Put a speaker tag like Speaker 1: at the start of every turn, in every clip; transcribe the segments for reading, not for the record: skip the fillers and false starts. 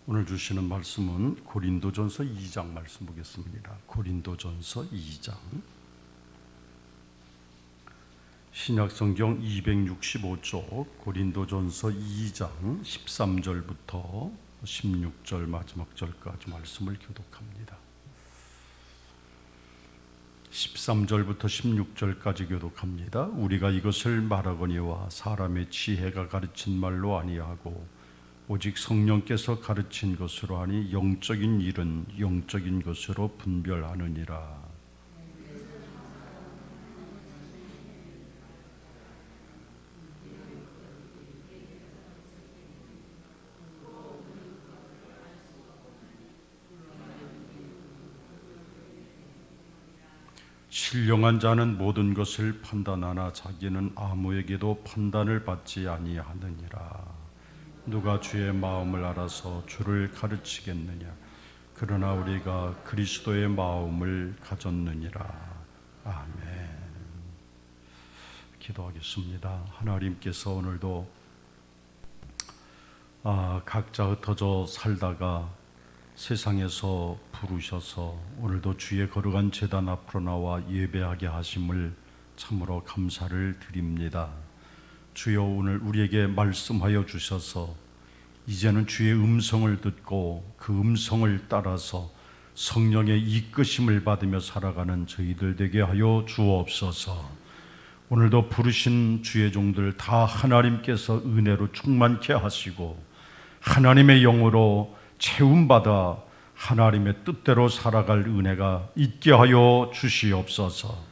Speaker 1: 오늘 주시는 말씀은 고린도전서 2장 말씀 보겠습니다. 고린도전서 2장 신약성경 265쪽 고린도전서 2장 13절부터 16절 마지막 절까지 말씀을 교독합니다. 13절부터 16절까지 교독합니다. 우리가 이것을 말하거니와 사람의 지혜가 가르친 말로 아니하고 오직 성령께서 가르친 것으로 하니 영적인 일은 영적인 것으로 분별하느니라. 신령한 자는 모든 것을 판단하나 자기는 아무에게도 판단을 받지 아니하느니라. 누가 주의 마음을 알아서 주를 가르치겠느냐? 그러나 우리가 그리스도의 마음을 가졌느니라. 아멘. 기도하겠습니다. 하나님께서 오늘도 각자 흩어져 살다가 세상에서 부르셔서 오늘도 주의 거룩한 제단 앞으로 나와 예배하게 하심을 참으로 감사를 드립니다. 주여, 오늘 우리에게 말씀하여 주셔서 이제는 주의 음성을 듣고 그 음성을 따라서 성령의 이끄심을 받으며 살아가는 저희들 되게 하여 주옵소서. 오늘도 부르신 주의 종들 다 하나님께서 은혜로 충만케 하시고 하나님의 영으로 채움받아 하나님의 뜻대로 살아갈 은혜가 있게 하여 주시옵소서.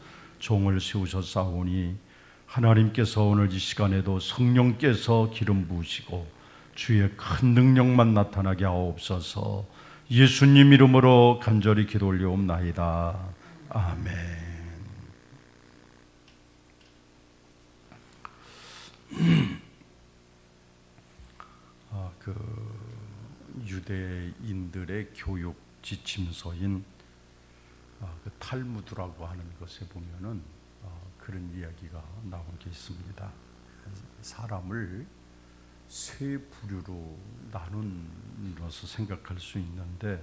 Speaker 1: 종을 세우셨사오니 하나님께서 오늘 이 시간에도 성령께서 기름 부으시고 주의 큰 능력만 나타나게 하옵소서. 예수님 이름으로 간절히 기도 올려옵나이다. 아멘. 유대인들의 교육 지침서인 탈무드라고 하는 것에 보면은 그런 이야기가 나온 게 있습니다. 사람을 세 부류로 나눈어서 생각할 수 있는데,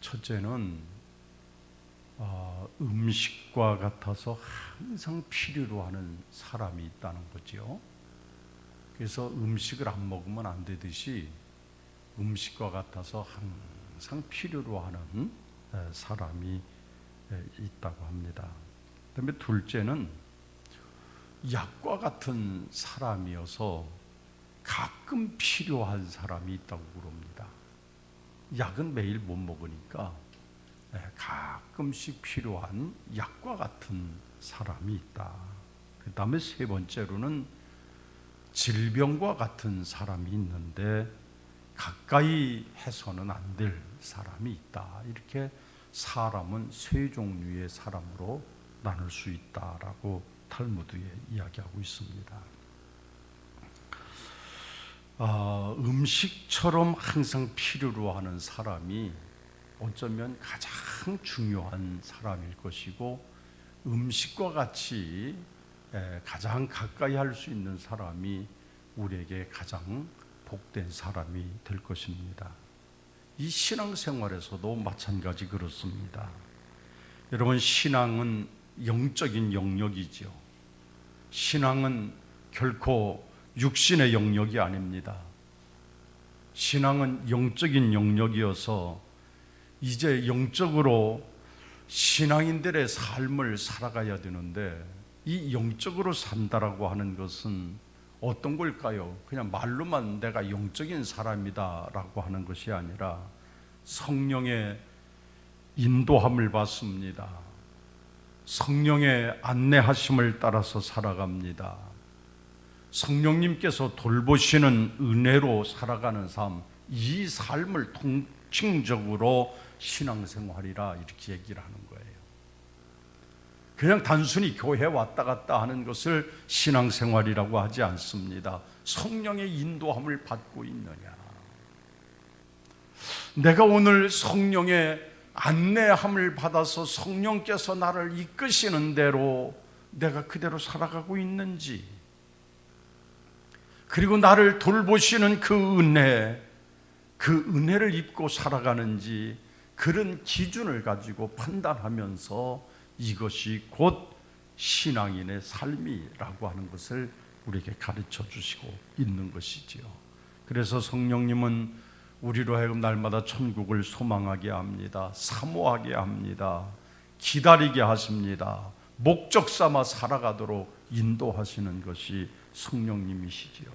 Speaker 1: 첫째는 음식과 같아서 항상 필요로 하는 사람이 있다는 거죠. 그래서 음식을 안 먹으면 안 되듯이 음식과 같아서 항상 필요로 하는 사람이 있다고 합니다. 그다음에 둘째는 약과 같은 사람이어서 가끔 필요한 사람이 있다고 그럽니다. 약은 매일 못 먹으니까 가끔씩 필요한 약과 같은 사람이 있다. 그 다음에 세 번째로는 질병과 같은 사람이 있는데 가까이 해서는 안 될 사람이 있다. 이렇게 사람은 세 종류의 사람으로 나눌 수 있다라고 탈무드에 이야기하고 있습니다. 음식처럼 항상 필요로 하는 사람이 어쩌면 가장 중요한 사람일 것이고, 음식과 같이 가장 가까이 할 수 있는 사람이 우리에게 가장 복된 사람이 될 것입니다. 이 신앙생활에서도 마찬가지 그렇습니다. 여러분, 신앙은 영적인 영역이죠. 신앙은 결코 육신의 영역이 아닙니다. 신앙은 영적인 영역이어서 이제 영적으로 신앙인들의 삶을 살아가야 되는데, 이 영적으로 산다라고 하는 것은 어떤 걸까요? 그냥 말로만 내가 영적인 사람이다라고 하는 것이 아니라 성령의 인도함을 받습니다. 성령의 안내하심을 따라서 살아갑니다. 성령님께서 돌보시는 은혜로 살아가는 삶, 이 삶을 통칭적으로 신앙생활이라 이렇게 얘기를 하는 거예요. 그냥 단순히 교회 왔다 갔다 하는 것을 신앙생활이라고 하지 않습니다. 성령의 인도함을 받고 있느냐, 내가 오늘 성령의 안내함을 받아서 성령께서 나를 이끄시는 대로 내가 그대로 살아가고 있는지, 그리고 나를 돌보시는 그 은혜, 그 은혜를 입고 살아가는지 그런 기준을 가지고 판단하면서 이것이 곧 신앙인의 삶이라고 하는 것을 우리에게 가르쳐 주시고 있는 것이지요. 그래서 성령님은 우리로 하여금 날마다 천국을 소망하게 합니다. 사모하게 합니다. 기다리게 하십니다. 목적 삼아 살아가도록 인도하시는 것이 성령님이시지요.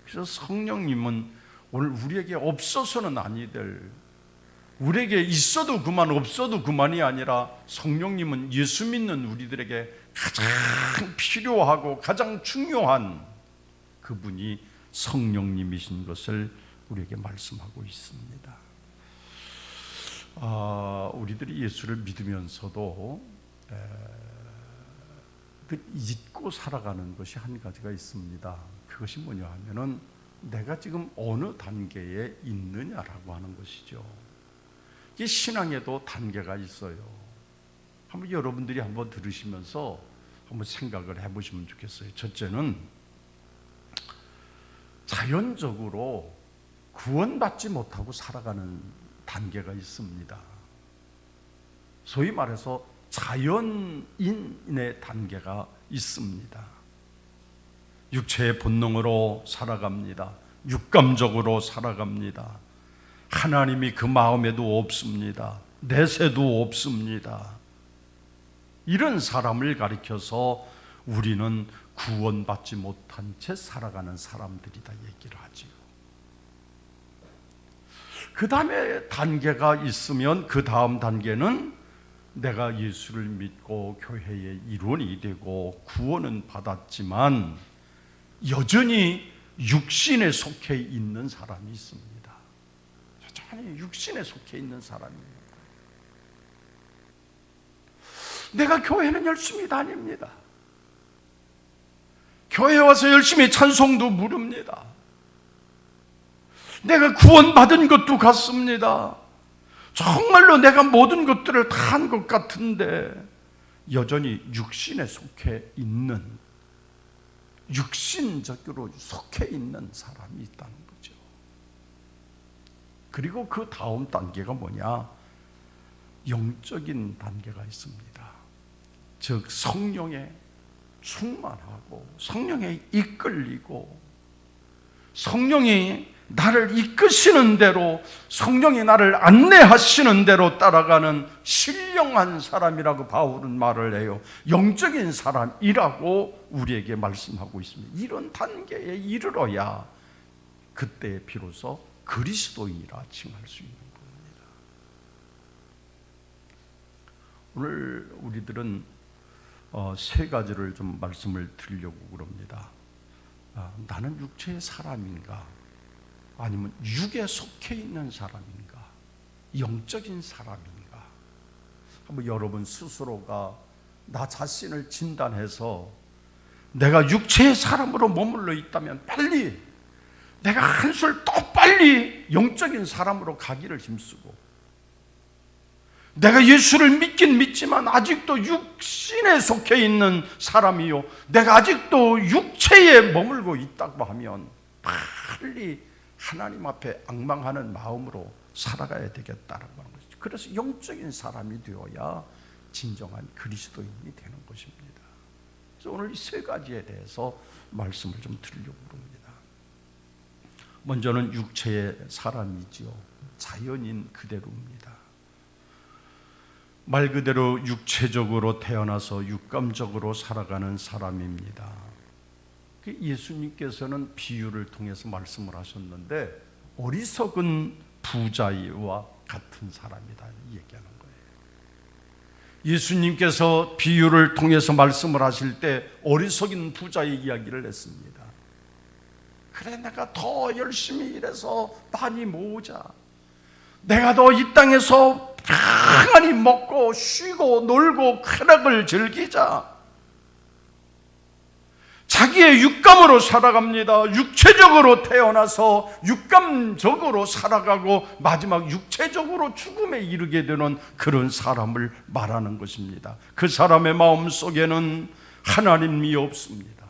Speaker 1: 그래서 성령님은 오늘 우리에게 없어서는 아니 될, 우리에게 있어도 그만 없어도 그만이 아니라 성령님은 예수 믿는 우리들에게 가장 필요하고 가장 중요한 그분이 성령님이신 것을 우리에게 말씀하고 있습니다. 우리들이 예수를 믿으면서도 잊고 살아가는 것이 한 가지가 있습니다. 그것이 뭐냐 하면은 내가 지금 어느 단계에 있느냐라고 하는 것이죠. 이 신앙에도 단계가 있어요. 한번 여러분들이 한번 들으시면서 한번 생각을 해보시면 좋겠어요. 첫째는 자연적으로 구원받지 못하고 살아가는 단계가 있습니다. 소위 말해서 자연인의 단계가 있습니다. 육체의 본능으로 살아갑니다. 육감적으로 살아갑니다. 하나님이 그 마음에도 없습니다. 내세도 없습니다. 이런 사람을 가리켜서 우리는 구원받지 못한 채 살아가는 사람들이다 얘기를 하지요. 그 다음에 단계가 있으면 그 다음 단계는 내가 예수를 믿고 교회의 일원이 되고 구원은 받았지만 여전히 육신에 속해 있는 사람이 있습니다. 여전히 육신에 속해 있는 사람이에요. 내가 교회는 열심히 다닙니다. 교회 와서 열심히 찬송도 부릅니다. 내가 구원받은 것도 같습니다. 정말로 내가 모든 것들을 다 한 것 같은데 여전히 육신에 속해 있는, 육신적으로 속해 있는 사람이 있다는 거죠. 그리고 그 다음 단계가 뭐냐? 영적인 단계가 있습니다. 즉 성령에 충만하고 성령에 이끌리고 성령이 나를 이끄시는 대로, 성령이 나를 안내하시는 대로 따라가는 신령한 사람이라고 바울은 말을 해요. 영적인 사람이라고 우리에게 말씀하고 있습니다. 이런 단계에 이르러야 그때 비로소 그리스도인이라 칭할 수 있는 겁니다. 오늘 우리들은 세 가지를 좀 말씀을 드리려고 그럽니다. 나는 육체의 사람인가? 아니면 육에 속해 있는 사람인가? 영적인 사람인가? 한번 여러분 스스로가 나 자신을 진단해서 내가 육체의 사람으로 머물러 있다면 빨리, 내가 한술 더 빨리 영적인 사람으로 가기를 힘쓰고, 내가 예수를 믿긴 믿지만 아직도 육신에 속해 있는 사람이요, 내가 아직도 육체에 머물고 있다고 하면 빨리 하나님 앞에 앙망하는 마음으로 살아가야 되겠다라고 하는 것이죠. 그래서 영적인 사람이 되어야 진정한 그리스도인이 되는 것입니다. 그래서 오늘 이 세 가지에 대해서 말씀을 좀 드리려고 합니다. 먼저는 육체의 사람이지요. 자연인 그대로입니다. 말 그대로 육체적으로 태어나서 육감적으로 살아가는 사람입니다. 예수님께서는 비유를 통해서 말씀을 하셨는데 어리석은 부자와 같은 사람이다 얘기하는 거예요. 예수님께서 비유를 통해서 말씀을 하실 때 어리석은 부자의 이야기를 했습니다. 그래, 내가 더 열심히 일해서 많이 모으자, 내가 더 이 땅에서 평안히 먹고 쉬고 놀고 쾌락을 즐기자. 자기의 육감으로 살아갑니다. 육체적으로 태어나서 육감적으로 살아가고 마지막 육체적으로 죽음에 이르게 되는 그런 사람을 말하는 것입니다. 그 사람의 마음 속에는 하나님이 없습니다.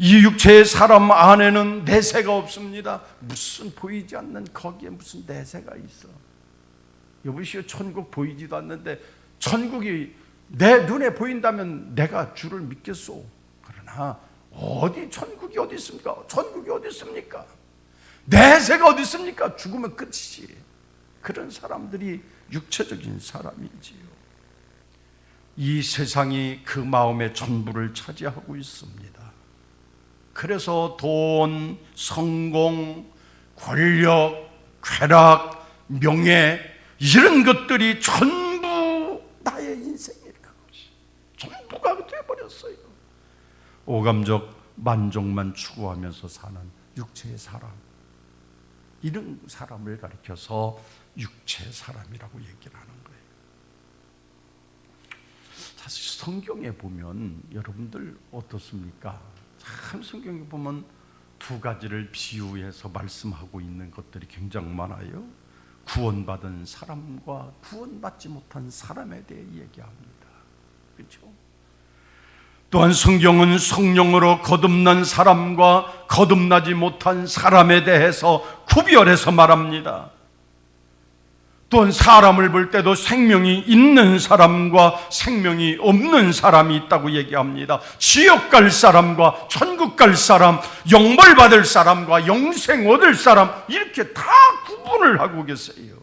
Speaker 1: 이 육체의 사람 안에는 내세가 없습니다. 무슨 보이지 않는 거기에 무슨 내세가 있어. 여보시오, 천국 보이지도 않는데 천국이 내 눈에 보인다면 내가 주를 믿겠소. 그러나 어디 천국이 어디 있습니까? 천국이 어디 있습니까? 내세가 어디 있습니까? 죽으면 끝이지. 그런 사람들이 육체적인 사람이지요. 이 세상이 그 마음의 전부를 차지하고 있습니다. 그래서 돈, 성공, 권력, 쾌락, 명예 이런 것들이 전부 나의 인생일 것이 전부가 되어버렸어요. 오감적 만족만 추구하면서 사는 육체의 사람, 이런 사람을 가리켜서 육체의 사람이라고 얘기를 하는 거예요. 사실 성경에 보면 여러분들 어떻습니까? 참 성경에 보면 두 가지를 비유해서 말씀하고 있는 것들이 굉장히 많아요. 구원받은 사람과 구원받지 못한 사람에 대해 얘기합니다. 그렇죠? 또한 성경은 성령으로 거듭난 사람과 거듭나지 못한 사람에 대해서 구별해서 말합니다. 또한 사람을 볼 때도 생명이 있는 사람과 생명이 없는 사람이 있다고 얘기합니다. 지옥 갈 사람과 천국 갈 사람, 영벌 받을 사람과 영생 얻을 사람, 이렇게 다 구분을 하고 계세요.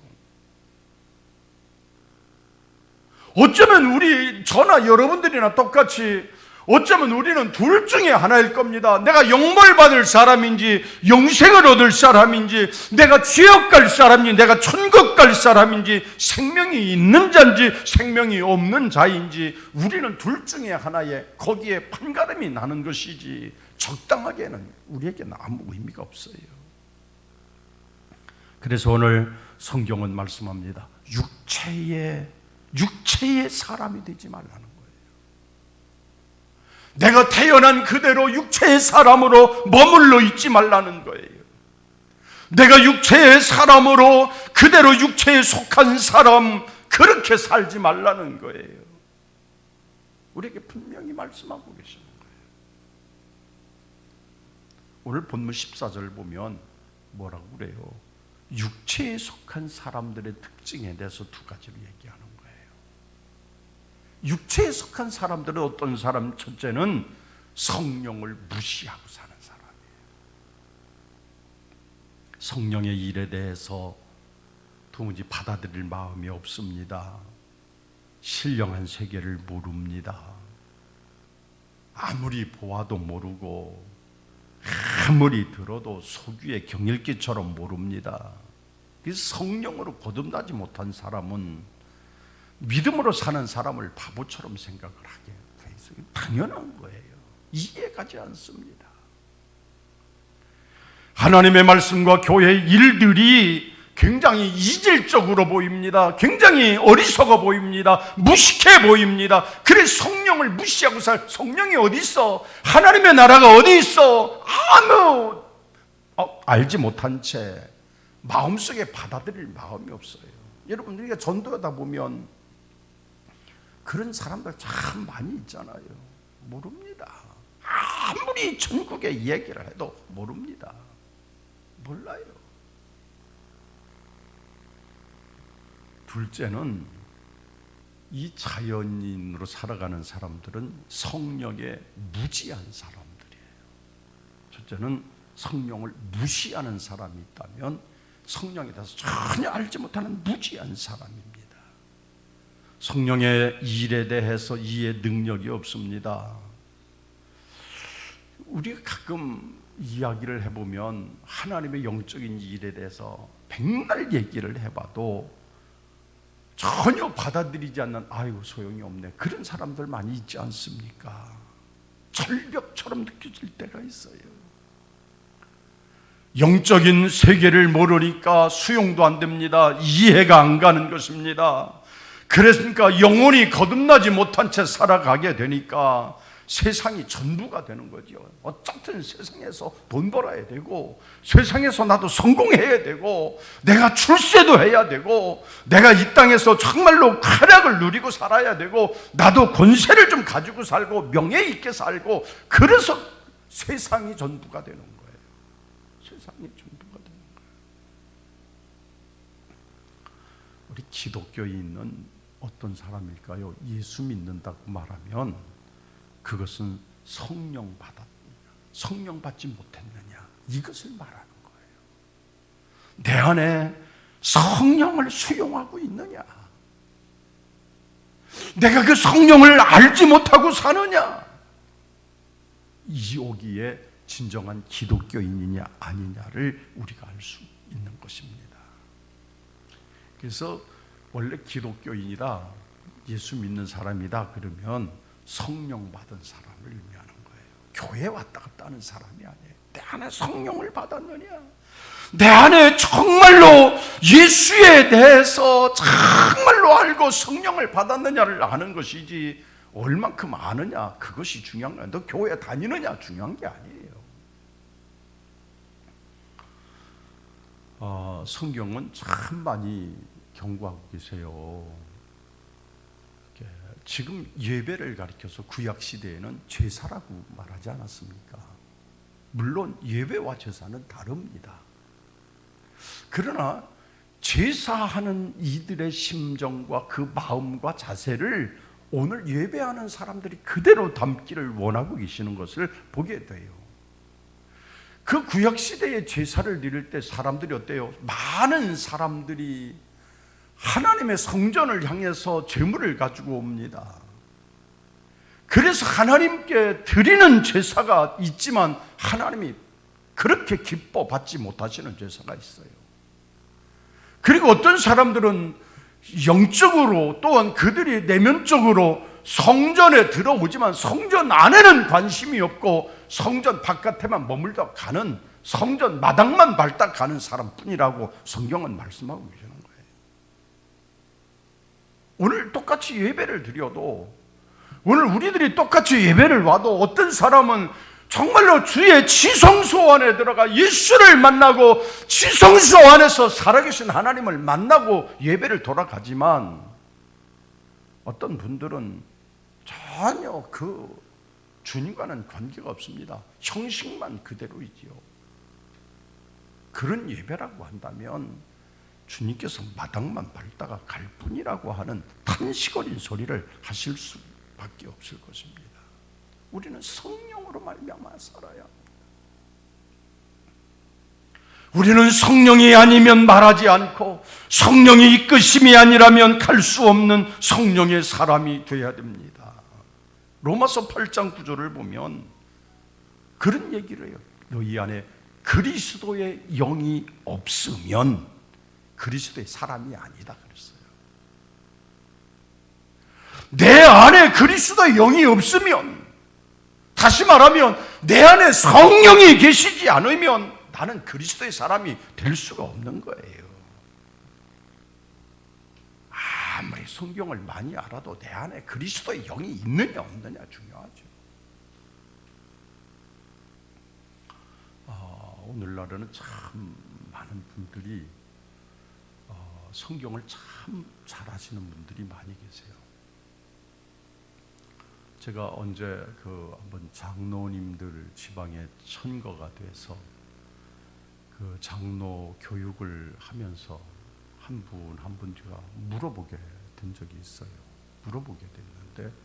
Speaker 1: 어쩌면 우리 저나 여러분들이나 똑같이 어쩌면 우리는 둘 중에 하나일 겁니다. 내가 영벌 받을 사람인지 영생을 얻을 사람인지, 내가 지옥 갈 사람인지 내가 천국 갈 사람인지, 생명이 있는 자인지 생명이 없는 자인지, 우리는 둘 중에 하나에 거기에 판가름이 나는 것이지 적당하게는 우리에게는 아무 의미가 없어요. 그래서 오늘 성경은 말씀합니다. 육체의 사람이 되지 말라는 거예요. 내가 태어난 그대로 육체의 사람으로 머물러 있지 말라는 거예요. 내가 육체의 사람으로 그대로 육체에 속한 사람, 그렇게 살지 말라는 거예요. 우리에게 분명히 말씀하고 계시는 거예요. 오늘 본문 14절 보면 뭐라고 그래요? 육체에 속한 사람들의 특징에 대해서 두 가지로 얘기하는 거예요. 육체에 속한 사람들은 어떤 사람? 첫째는 성령을 무시하고 사는 사람이에요. 성령의 일에 대해서 도무지 받아들일 마음이 없습니다. 신령한 세계를 모릅니다. 아무리 보아도 모르고 아무리 들어도 소귀의 경읽기처럼 모릅니다. 그래서 성령으로 거듭나지 못한 사람은 믿음으로 사는 사람을 바보처럼 생각을 하게 돼 있어요. 당연한 거예요. 이해가지 않습니다. 하나님의 말씀과 교회의 일들이 굉장히 이질적으로 보입니다. 굉장히 어리석어 보입니다. 무식해 보입니다. 그래서 성령을 무시하고 성령이 어디 있어? 하나님의 나라가 어디 있어? 아무 알지 못한 채 마음속에 받아들일 마음이 없어요. 여러분, 우리가 전도하다 보면 그런 사람들 참 많이 있잖아요. 모릅니다. 아무리 천국의 얘기를 해도 모릅니다. 몰라요. 둘째는 이 자연인으로 살아가는 사람들은 성령에 무지한 사람들이에요. 첫째는 성령을 무시하는 사람이 있다면 성령에 대해서 전혀 알지 못하는 무지한 사람입니다. 성령의 일에 대해서 이해 능력이 없습니다. 우리가 가끔 이야기를 해보면 하나님의 영적인 일에 대해서 백날 얘기를 해봐도 전혀 받아들이지 않는, 아이고 소용이 없네, 그런 사람들 많이 있지 않습니까? 절벽처럼 느껴질 때가 있어요. 영적인 세계를 모르니까 수용도 안 됩니다. 이해가 안 가는 것입니다. 그러니까 영혼이 거듭나지 못한 채 살아가게 되니까 세상이 전부가 되는 거죠. 어쨌든 세상에서 돈 벌어야 되고, 세상에서 나도 성공해야 되고, 내가 출세도 해야 되고, 내가 이 땅에서 정말로 쾌락을 누리고 살아야 되고, 나도 권세를 좀 가지고 살고 명예 있게 살고, 그래서 세상이 전부가 되는 거예요. 세상이 전부가 되는 거예요. 우리 기독교인은 어떤 사람일까요? 예수 믿는다고 말하면 그것은 성령 받았느냐, 성령 받지 못했느냐, 이것을 말하는 거예요. 내 안에 성령을 수용하고 있느냐, 내가 그 성령을 알지 못하고 사느냐, 이오기에 진정한 기독교인이냐 아니냐를 우리가 알 수 있는 것입니다. 그래서 원래 기독교인이다, 예수 믿는 사람이다 그러면 성령 받은 사람을 의미하는 거예요. 교회 왔다 갔다 하는 사람이 아니에요. 내 안에 성령을 받았느냐, 내 안에 정말로 예수에 대해서 정말로 알고 성령을 받았느냐를 아는 것이지, 얼만큼 아느냐 그것이 중요한 거야. 너 교회 다니느냐 중요한 게 아니에요. 성경은 참 많이 경고하고 계세요. 지금 예배를 가리켜서 구약 시대에는 제사라고 말하지 않았습니까? 물론 예배와 제사는 다릅니다. 그러나 제사하는 이들의 심정과 그 마음과 자세를 오늘 예배하는 사람들이 그대로 담기를 원하고 계시는 것을 보게 돼요. 그 구약시대의 제사를 드릴 때 사람들이 어때요? 많은 사람들이 하나님의 성전을 향해서 제물을 가지고 옵니다. 그래서 하나님께 드리는 제사가 있지만 하나님이 그렇게 기뻐 받지 못하시는 제사가 있어요. 그리고 어떤 사람들은 영적으로 또한 그들이 내면적으로 성전에 들어오지만 성전 안에는 관심이 없고 성전 바깥에만 머물다 가는, 성전 마당만 밟다 가는 사람뿐이라고 성경은 말씀하고 계시는 거예요. 오늘 똑같이 예배를 드려도, 오늘 우리들이 똑같이 예배를 와도 어떤 사람은 정말로 주의 지성소 안에 들어가 예수를 만나고 지성소 안에서 살아계신 하나님을 만나고 예배를 돌아가지만, 어떤 분들은 전혀 그 주님과는 관계가 없습니다. 형식만 그대로이지요. 그런 예배라고 한다면 주님께서 마당만 밟다가 갈 뿐이라고 하는 탄식어린 소리를 하실 수밖에 없을 것입니다. 우리는 성령으로 말미암아 살아야 합니다. 우리는 성령이 아니면 말하지 않고 성령의 이끄심이 아니라면 갈 수 없는 성령의 사람이 되어야 됩니다. 로마서 8장 9절을 보면 그런 얘기를 해요. 너희 안에 그리스도의 영이 없으면 그리스도의 사람이 아니다 그랬어요. 내 안에 그리스도의 영이 없으면, 다시 말하면 내 안에 성령이 계시지 않으면 나는 그리스도의 사람이 될 수가 없는 거예요. 아무리 성경을 많이 알아도 내 안에 그리스도의 영이 있느냐 없느냐 중요하죠. 오늘날에는 참 많은 분들이 성경을 참 잘하시는 분들이 많이 계세요. 제가 언제 한번 장로님들 지방에 천거가 돼서 그 장로 교육을 하면서 한 분 제가 물어보게 된 적이 있어요. 물어보게 됐는데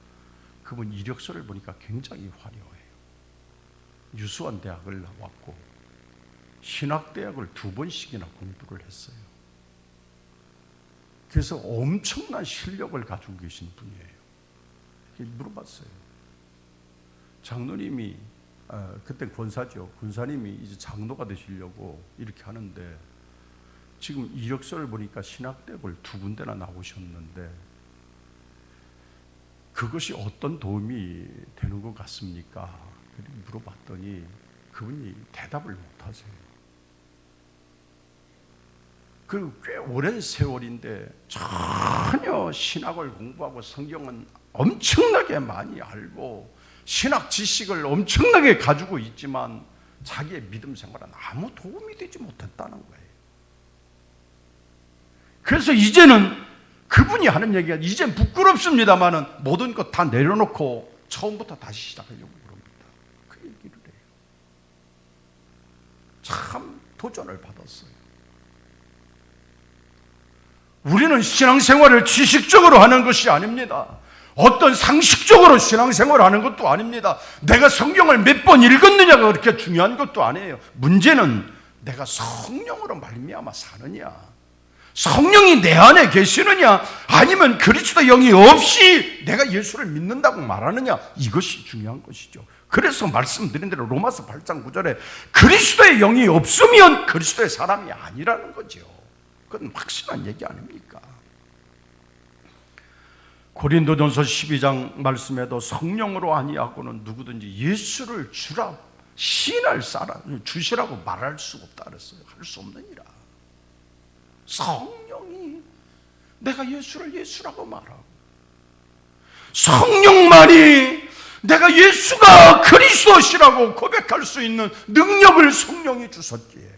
Speaker 1: 그분 이력서를 보니까 굉장히 화려해요. 유수원 대학을 나왔고 신학대학을 2번씩이나 공부를 했어요. 그래서 엄청난 실력을 가지고 계신 분이에요. 물어봤어요. 장로님이 그때 권사죠. 권사님이 이제 장로가 되시려고 이렇게 하는데 지금 이력서를 보니까 신학대학을 2군데나 나오셨는데 그것이 어떤 도움이 되는 것 같습니까? 물어봤더니 그분이 대답을 못하세요. 그리고 꽤 오랜 세월인데 전혀 신학을 공부하고 성경은 엄청나게 많이 알고 신학 지식을 엄청나게 가지고 있지만 자기의 믿음 생활은 아무 도움이 되지 못했다는 거예요. 그래서 이제는 그분이 하는 얘기가, 이젠 부끄럽습니다만은 모든 것 다 내려놓고 처음부터 다시 시작하려고 그럽니다. 그 얘기를 해요. 참 도전을 받았어요. 우리는 신앙생활을 지식적으로 하는 것이 아닙니다. 어떤 상식적으로 신앙생활을 하는 것도 아닙니다. 내가 성경을 몇 번 읽었느냐가 그렇게 중요한 것도 아니에요. 문제는 내가 성령으로 말미암아 사느냐, 성령이 내 안에 계시느냐, 아니면 그리스도의 영이 없이 내가 예수를 믿는다고 말하느냐, 이것이 중요한 것이죠. 그래서 말씀드린 대로 로마서 8장 9절에 그리스도의 영이 없으면 그리스도의 사람이 아니라는 거죠. 그건 확실한 얘기 아닙니까? 고린도전서 12장 말씀에도 성령으로 아니하고는 누구든지 예수를 주라 시인할 사람 주시라고 말할 수 없다 그랬어요. 할 수 없느니라. 성령이 내가 예수를 예수라고 말하고, 성령만이 내가 예수가 그리스도시라고 고백할 수 있는 능력을 성령이 주셨기에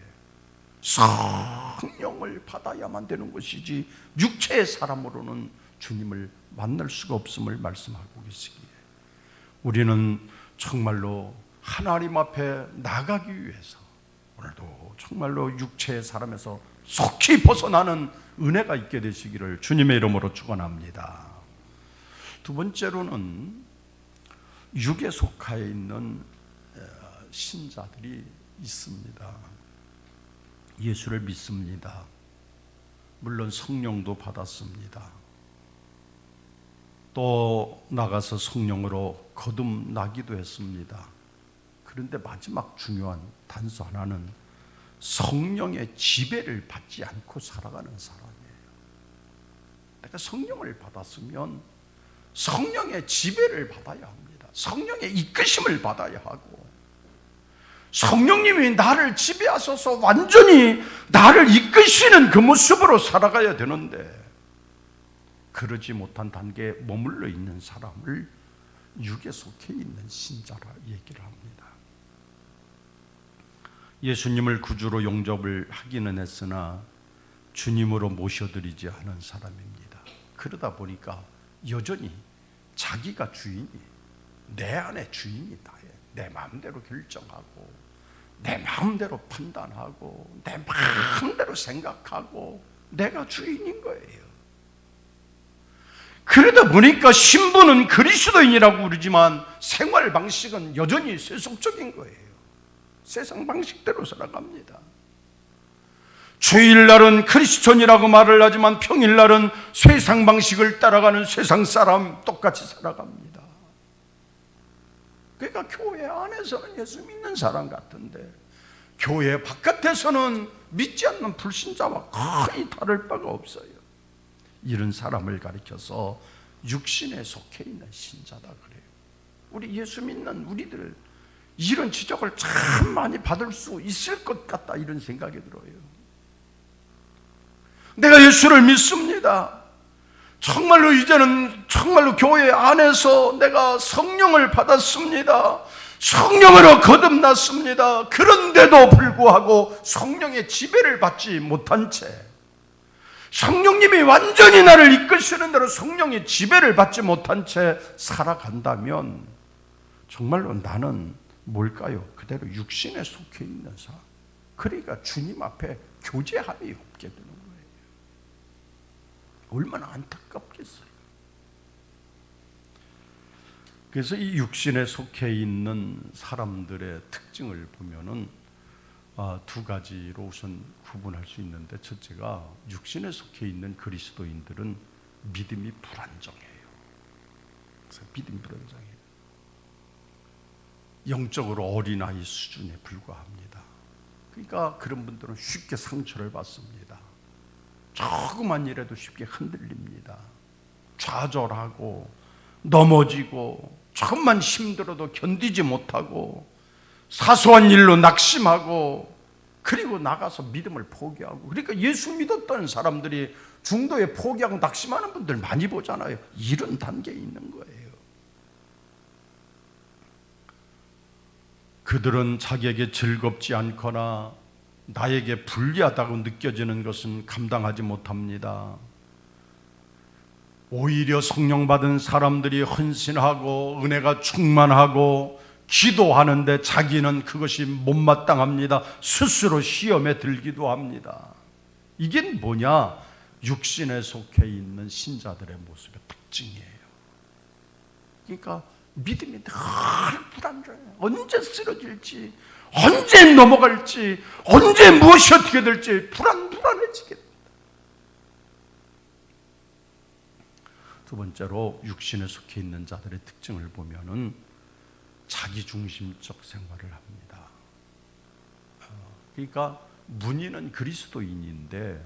Speaker 1: 성령을 받아야만 되는 것이지 육체의 사람으로는 주님을 만날 수가 없음을 말씀하고 계시기에 우리는 정말로 하나님 앞에 나가기 위해서 오늘도 정말로 육체의 사람에서 속히 벗어나는 은혜가 있게 되시기를 주님의 이름으로 축원합니다. 두 번째로는 육에 속하여 있는 신자들이 있습니다. 예수를 믿습니다. 물론 성령도 받았습니다. 또 나가서 성령으로 거듭나기도 했습니다. 그런데 마지막 중요한 단서 하나는 성령의 지배를 받지 않고 살아가는 사람이에요. 내가 성령을 받았으면 성령의 지배를 받아야 합니다. 성령의 이끄심을 받아야 하고, 성령님이 나를 지배하셔서 완전히 나를 이끄시는 그 모습으로 살아가야 되는데, 그러지 못한 단계에 머물러 있는 사람을 육에 속해 있는 신자라 얘기를 합니다. 예수님을 구주로 용접을 하기는 했으나 주님으로 모셔드리지 않은 사람입니다. 그러다 보니까 여전히 자기가 주인이, 내 안에 주인이 다해. 내 마음대로 결정하고, 내 마음대로 판단하고, 내 마음대로 생각하고, 내가 주인인 거예요. 그러다 보니까 신분은 그리스도인이라고 그러지만 생활 방식은 여전히 세속적인 거예요. 세상 방식대로 살아갑니다. 주일날은 크리스천이라고 말을 하지만 평일날은 세상 방식을 따라가는 세상 사람 똑같이 살아갑니다. 그러니까 교회 안에서는 예수 믿는 사람 같은데 교회 바깥에서는 믿지 않는 불신자와 거의 다를 바가 없어요. 이런 사람을 가리켜서 육신에 속해 있는 신자다 그래요. 우리 예수 믿는 우리들 이런 지적을 참 많이 받을 수 있을 것 같다, 이런 생각이 들어요. 내가 예수를 믿습니다. 정말로 이제는 정말로 교회 안에서 내가 성령을 받았습니다. 성령으로 거듭났습니다. 그런데도 불구하고 성령의 지배를 받지 못한 채, 성령님이 완전히 나를 이끄시는 대로 성령의 지배를 받지 못한 채 살아간다면 정말로 나는 뭘까요? 그대로 육신에 속해 있는 사람. 그러니까 주님 앞에 교제함이 없게 되는 거예요. 얼마나 안타깝겠어요. 그래서 이 육신에 속해 있는 사람들의 특징을 보면은 두 가지로 우선 구분할 수 있는데, 첫째가 육신에 속해 있는 그리스도인들은 믿음이 불안정해요. 그래서 믿음이 불안정해요. 영적으로 어린아이 수준에 불과합니다. 그러니까 그런 분들은 쉽게 상처를 받습니다. 조그만 일에도 쉽게 흔들립니다. 좌절하고 넘어지고 조금만 힘들어도 견디지 못하고 사소한 일로 낙심하고, 그리고 나가서 믿음을 포기하고, 그러니까 예수 믿었던 사람들이 중도에 포기하고 낙심하는 분들 많이 보잖아요. 이런 단계에 있는 거예요. 그들은 자기에게 즐겁지 않거나 나에게 불리하다고 느껴지는 것은 감당하지 못합니다. 오히려 성령 받은 사람들이 헌신하고 은혜가 충만하고 기도하는데 자기는 그것이 못마땅합니다. 스스로 시험에 들기도 합니다. 이게 뭐냐? 육신에 속해 있는 신자들의 모습의 특징이에요. 그러니까 믿음이 늘 불안정해요. 언제 쓰러질지, 언제 넘어갈지, 언제 무엇이 어떻게 될지 불안해지게 됩니다. 두 번째로 육신에 속해 있는 자들의 특징을 보면은 자기중심적 생활을 합니다. 그러니까 문의는 그리스도인인데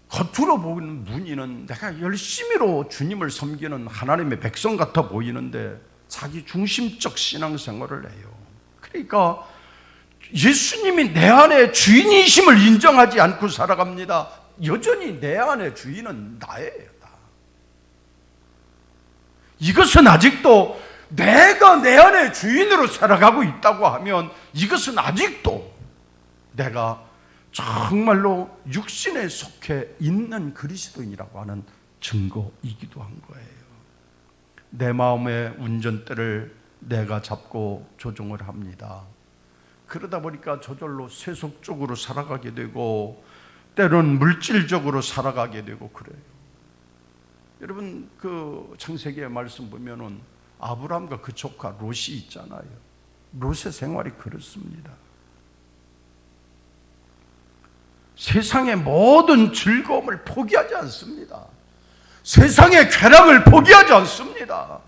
Speaker 1: 겉으로 보이는 문의는 내가 열심히로 주님을 섬기는 하나님의 백성 같아 보이는데 자기중심적 신앙생활을 해요. 그러니까 예수님이 내 안에 주인이심을 인정하지 않고 살아갑니다. 여전히 내 안에 주인은 나예요. 이것은 아직도 내가 내 안에 주인으로 살아가고 있다고 하면 이것은 아직도 내가 정말로 육신에 속해 있는 그리스도인이라고 하는 증거이기도 한 거예요. 내 마음의 운전대를 내가 잡고 조종을 합니다. 그러다 보니까 저절로 세속적으로 살아가게 되고 때로는 물질적으로 살아가게 되고 그래요. 여러분 그 창세기의 말씀 보면은 아브라함과 그 조카 롯이 있잖아요. 롯의 생활이 그렇습니다. 세상의 모든 즐거움을 포기하지 않습니다. 세상의 쾌락을 포기하지 않습니다.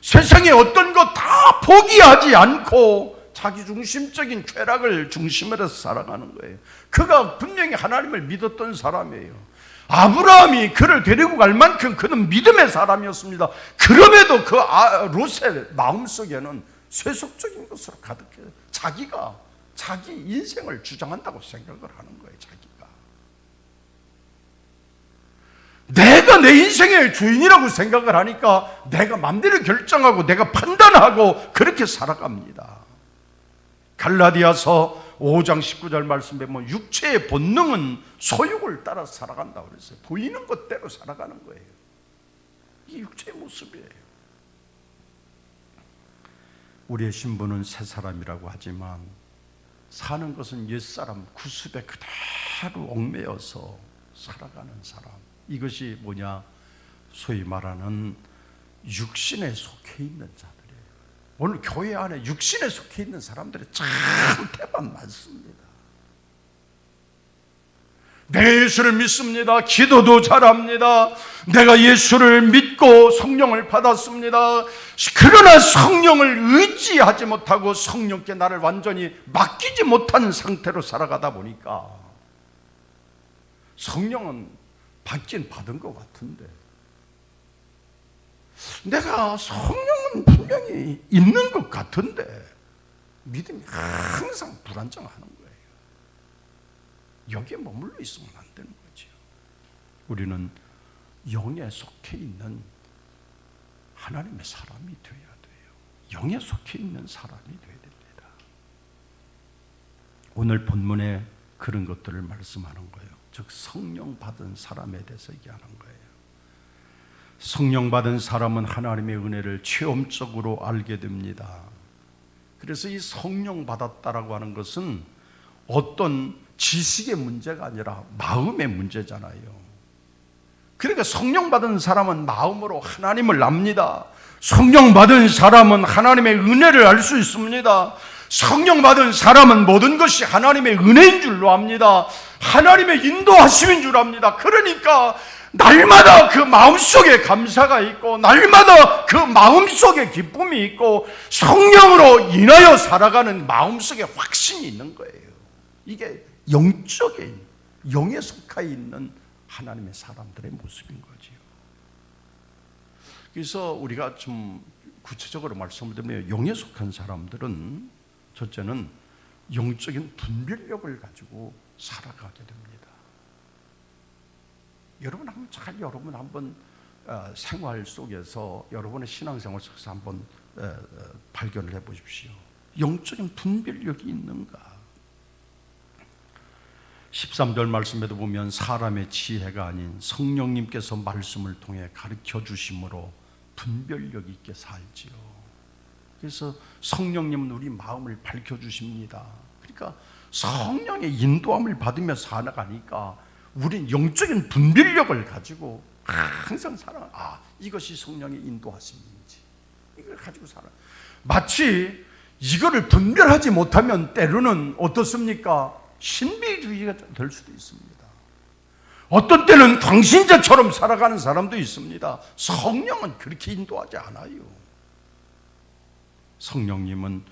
Speaker 1: 세상의 어떤 것 다 포기하지 않고 자기중심적인 쾌락을 중심으로 해서 살아가는 거예요. 그가 분명히 하나님을 믿었던 사람이에요. 아브라함이 그를 데리고 갈 만큼 그는 믿음의 사람이었습니다. 그럼에도 그 롯의 마음속에는 세속적인 것으로 가득해요. 자기가 자기 인생을 주장한다고 생각을 하는 거예요. 자기가 내가 내 인생의 주인이라고 생각을 하니까 내가 맘대로 결정하고 내가 판단하고 그렇게 살아갑니다. 갈라디아서 5장 19절 말씀 보면 육체의 본능은 소욕을 따라 살아간다고 그랬어요. 보이는 것대로 살아가는 거예요. 이게 육체의 모습이에요. 우리의 신분은 새 사람이라고 하지만 사는 것은 옛사람 구습에 그대로 얽매여서 살아가는 사람. 이것이 뭐냐? 소위 말하는 육신에 속해 있는 자들이에요. 오늘 교회 안에 육신에 속해 있는 사람들이 참 대반 많습니다. 내 예수를 믿습니다. 기도도 잘합니다. 내가 예수를 믿고 성령을 받았습니다. 그러나 성령을 의지하지 못하고 성령께 나를 완전히 맡기지 못한 상태로 살아가다 보니까 성령은 받긴 받은 것 같은데 내가 성령은 분명히 있는 것 같은데 믿음이 항상 불안정하는 거예요. 여기에 머물러 있으면 안 되는 거죠. 우리는 영에 속해 있는 하나님의 사람이 되어야 돼요. 영에 속해 있는 사람이 되어야 됩니다. 오늘 본문에 그런 것들을 말씀하는 거예요. 즉 성령 받은 사람에 대해서 얘기하는 거예요. 성령 받은 사람은 하나님의 은혜를 체험적으로 알게 됩니다. 그래서 이 성령 받았다라고 하는 것은 어떤 지식의 문제가 아니라 마음의 문제잖아요. 그러니까 성령 받은 사람은 마음으로 하나님을 압니다. 성령 받은 사람은 하나님의 은혜를 알 수 있습니다. 성령 받은 사람은 모든 것이 하나님의 은혜인 줄로 압니다. 하나님의 인도하심인 줄 압니다. 그러니까 날마다 그 마음속에 감사가 있고 날마다 그 마음속에 기쁨이 있고 성령으로 인하여 살아가는 마음속에 확신이 있는 거예요. 이게 영적인 영에 속해 있는 하나님의 사람들의 모습인 거지요. 그래서 우리가 좀 구체적으로 말씀을 드리면 영에 속한 사람들은 첫째는 영적인 분별력을 가지고 살아가게 됩니다. 여러분 한번 생활 속에서 여러분의 신앙생활 속에서 한번 발견을 해보십시오. 영적인 분별력이 있는가? 13절 말씀에도 보면 사람의 지혜가 아닌 성령님께서 말씀을 통해 가르쳐 주심으로 분별력 있게 살지요. 그래서 성령님은 우리 마음을 밝혀주십니다. 그러니까 성령의 인도함을 받으며 살아가니까 우리는 영적인 분별력을 가지고 항상 살아. 이것이 성령의 인도하심인지 이걸 가지고 살아. 마치 이거를 분별하지 못하면 때로는 어떻습니까? 신비주의가 될 수도 있습니다. 어떤 때는 광신자처럼 살아가는 사람도 있습니다. 성령은 그렇게 인도하지 않아요. 성령님은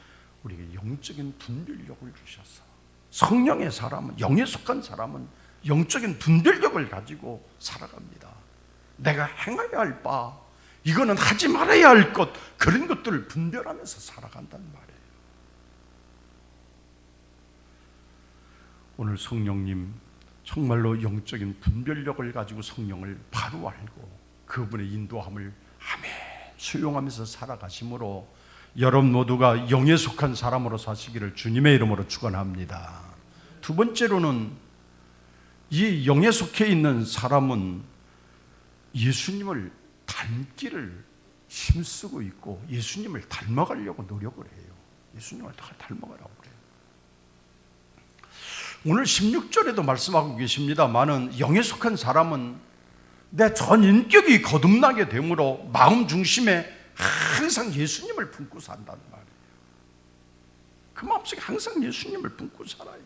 Speaker 1: 우리에게 영적인 분별력을 주셔서 성령의 사람은, 영에 속한 사람은 영적인 분별력을 가지고 살아갑니다. 내가 행해야 할 바, 이거는 하지 말아야 할 것, 그런 것들을 분별하면서 살아간다는 말이에요. 오늘 성령님 정말로 영적인 분별력을 가지고 성령을 바로 알고 그분의 인도함을 아멘 수용하면서 살아가심으로 여러분 모두가 영에 속한 사람으로 사시기를 주님의 이름으로 축원합니다. 두 번째로는 이 영에 속해 있는 사람은 예수님을 닮기를 힘쓰고 있고 예수님을 닮아가려고 노력을 해요. 예수님을 닮아가라고 그래요. 오늘 16절에도 말씀하고 계십니다마는 영에 속한 사람은 내 전 인격이 거듭나게 되므로 마음 중심에 항상 예수님을 품고 산다는 말이에요. 그 마음속에 항상 예수님을 품고 살아요.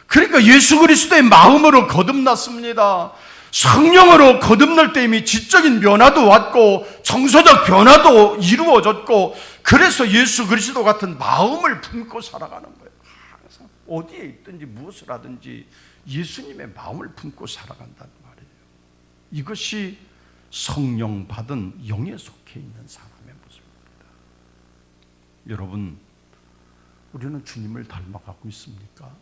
Speaker 1: 그러니까 예수 그리스도의 마음으로 거듭났습니다. 성령으로 거듭날 때 이미 지적인 변화도 왔고 정서적 변화도 이루어졌고 그래서 예수 그리스도 같은 마음을 품고 살아가는 거예요. 항상 어디에 있든지 무엇을 하든지 예수님의 마음을 품고 살아간다는 말이에요. 이것이 성령 받은 영에 속해 있는 사람의 모습입니다. 여러분, 우리는 주님을 닮아가고 있습니까?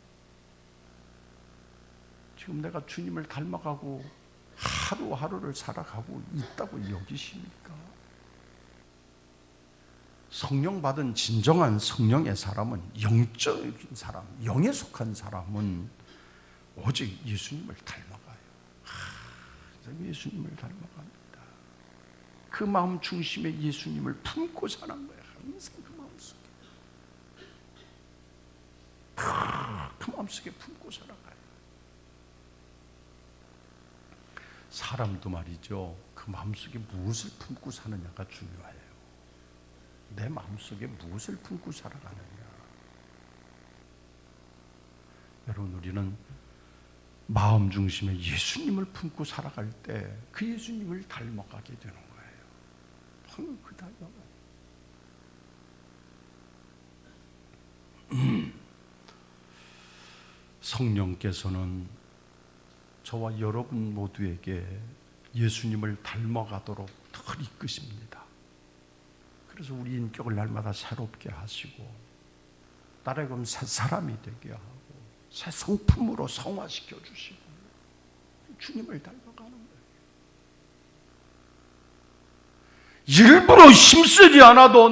Speaker 1: 지금 내가 주님을 닮아가고 하루하루를 살아가고 있다고 여기십니까? 성령 받은 진정한 성령의 사람은 영적인 사람, 영에 속한 사람은 오직 예수님을 닮아가요. 예수님을 닮아갑니다. 그 마음 중심에 예수님을 품고 사는 거예요. 항상 그 마음속에 그 마음속에 품고 살아가요. 사람도 말이죠, 그 마음속에 무엇을 품고 사느냐가 중요해요. 내 마음속에 무엇을 품고 살아가느냐. 여러분, 우리는 마음 중심에 예수님을 품고 살아갈 때 그 예수님을 닮아가게 되는 거예요. 방금 그 닮아가요. 성령께서는 저와 여러분 모두에게 예수님을 닮아가도록 늘 이끄십니다. 그래서 우리 인격을 날마다 새롭게 하시고 나라금 새 사람이 되게 하고 새 성품으로 성화시켜 주시고 주님을 닮아가는 거예요. 일부러 힘쓰지 않아도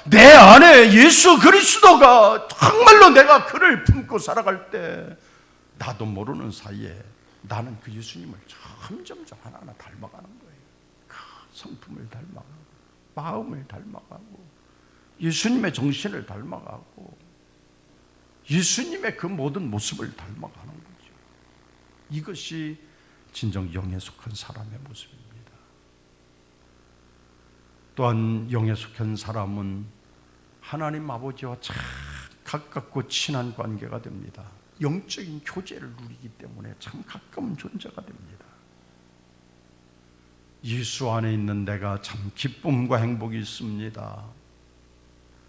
Speaker 1: 내 안에 예수 그리스도가 정말로 내가 그를 품고 살아갈 때 나도 모르는 사이에 나는 그 예수님을 점점 하나하나 닮아가는 거예요. 그 성품을 닮아가고 마음을 닮아가고 예수님의 정신을 닮아가고 예수님의 그 모든 모습을 닮아가는 거죠. 이것이 진정 영에 속한 사람의 모습입니다. 또한 영에 속한 사람은 하나님 아버지와 참 가깝고 친한 관계가 됩니다. 영적인 교제를 누리기 때문에 참 가까운 존재가 됩니다. 예수 안에 있는 내가 참 기쁨과 행복이 있습니다.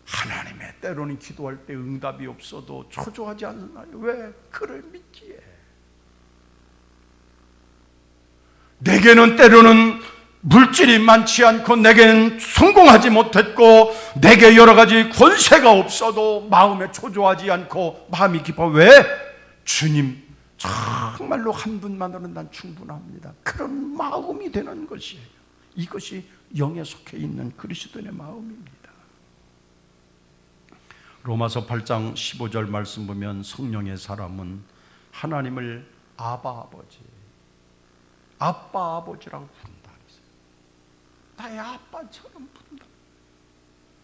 Speaker 1: 하나님의 때로는 기도할 때 응답이 없어도 초조하지 않나요? 왜? 그를 믿기에. 내게는 때로는 물질이 많지 않고 내게는 성공하지 못했고 내게 여러 가지 권세가 없어도 마음에 초조하지 않고 마음이 기뻐. 왜? 주님 정말로 한 분만으로는 난 충분합니다. 그런 마음이 되는 것이에요. 이것이 영에 속해 있는 그리스도인의 마음입니다. 로마서 8장 15절 말씀 보면 성령의 사람은 하나님을 아빠 아버지라고 부른다. 나의 아빠처럼 본다.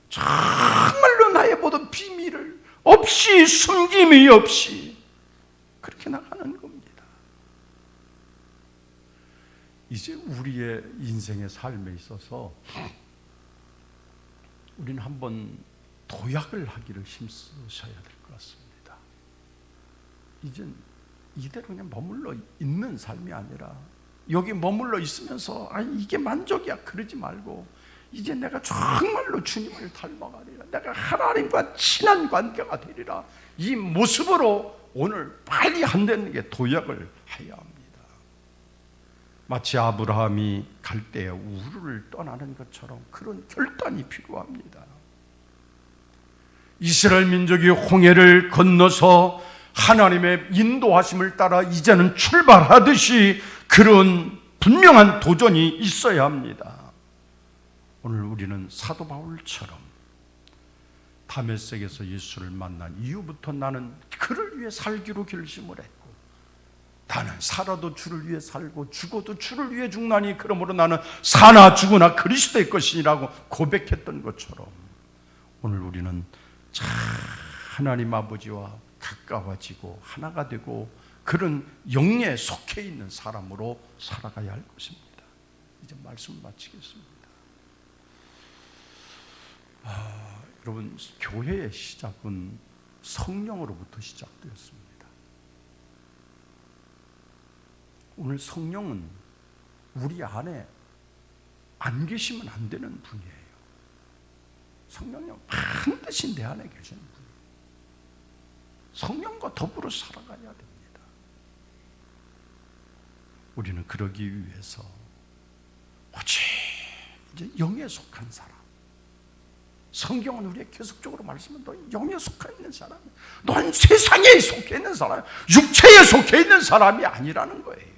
Speaker 1: 정말로 나의 모든 비밀을 없이, 숨김이 없이 그렇게 나가는 겁니다. 이제 우리의 인생의 삶에 있어서 우리는 한번 도약을 하기를 힘쓰셔야 될 것 같습니다. 이젠 이대로 그냥 머물러 있는 삶이 아니라 여기 머물러 있으면서 이게 만족이야 그러지 말고 이제 내가 정말로 주님을 닮아가리라, 내가 하나님과 친한 관계가 되리라, 이 모습으로 오늘 빨리 안 되는 게 도약을 해야 합니다. 마치 아브라함이 갈대에 우르를 떠나는 것처럼 그런 결단이 필요합니다. 이스라엘 민족이 홍해를 건너서 하나님의 인도하심을 따라 이제는 출발하듯이 그런 분명한 도전이 있어야 합니다. 오늘 우리는 사도 바울처럼 다메섹에서 예수를 만난 이후부터 나는 그를 위해 살기로 결심을 했고, 나는 살아도 주를 위해 살고 죽어도 주를 위해 죽나니 그러므로 나는 사나 죽으나 그리스도의 것이라고 고백했던 것처럼 오늘 우리는 참 하나님 아버지와 가까워지고 하나가 되고 그런 영에 속해 있는 사람으로 살아가야 할 것입니다. 이제 말씀을 마치겠습니다. 여러분, 교회의 시작은 성령으로부터 시작되었습니다. 오늘 성령은 우리 안에 안 계시면 안 되는 분이에요. 성령은 반드시 내 안에 계시는 분이에요. 성령과 더불어 살아가야 됩니다. 우리는 그러기 위해서 오직 이제 영에 속한 사람, 성경은 우리에게 계속적으로 말씀합니다. 너 영에 속해 있는 사람이야. 넌 세상에 속해 있는 사람, 육체에 속해 있는 사람이 아니라는 거예요.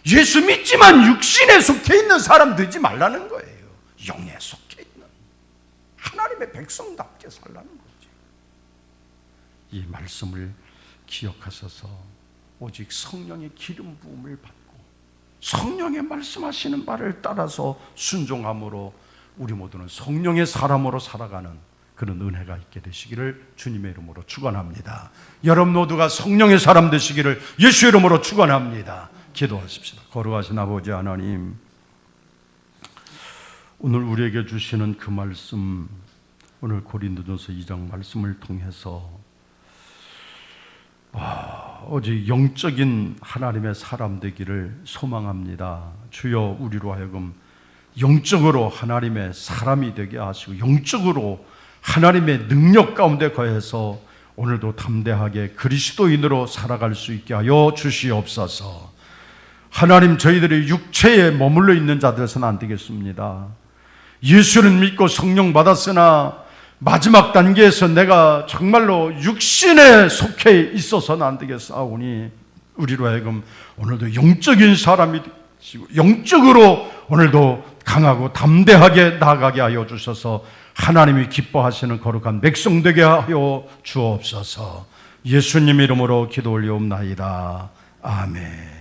Speaker 1: 예수 믿지만 육신에 속해 있는 사람 되지 말라는 거예요. 영에 속해 있는 하나님의 백성답게 살라는 거지. 이 말씀을 기억하셔서 오직 성령의 기름 부음을 받고 성령의 말씀하시는 말을 따라서 순종함으로 우리 모두는 성령의 사람으로 살아가는 그런 은혜가 있게 되시기를 주님의 이름으로 축원합니다. 여러분 모두가 성령의 사람 되시기를 예수의 이름으로 축원합니다. 기도하십시다. 거룩하신 아버지 하나님, 오늘 우리에게 주시는 그 말씀, 오늘 고린도전서 2장 말씀을 통해서 오직 영적인 하나님의 사람 되기를 소망합니다. 주여, 우리로 하여금 영적으로 하나님의 사람이 되게 하시고 영적으로 하나님의 능력 가운데 거해서 오늘도 담대하게 그리스도인으로 살아갈 수 있게 하여 주시옵소서. 하나님, 저희들이 육체에 머물러 있는 자 되어서는 안 되겠습니다. 예수는 믿고 성령 받았으나 마지막 단계에서 내가 정말로 육신에 속해 있어서는 안 되겠사오니 우리로 하여금 오늘도 영적인 사람이 되시고 영적으로 오늘도 강하고 담대하게 나아가게 하여 주셔서 하나님이 기뻐하시는 거룩한 백성 되게 하여 주옵소서. 예수님 이름으로 기도 올리옵나이다. 아멘.